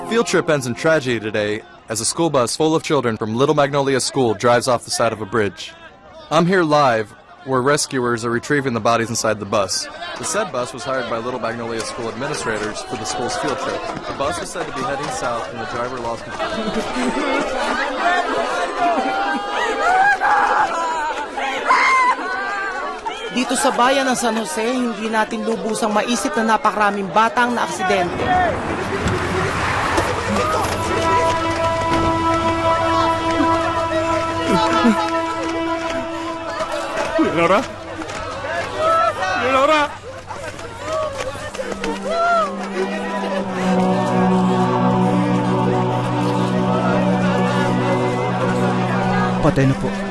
Field trip ends in tragedy today as a school bus full of children from Little Magnolia School drives off the side of a bridge. I'm here live where rescuers are retrieving the bodies inside the bus. The said bus was hired by Little Magnolia School administrators for the school's field trip. The bus was said to be heading south and the driver lost control. Dito sa bayan ng San Jose, hindi natin lubusang maisip na napakaraming batang na aksidente. Laura? Laura? Patay na po.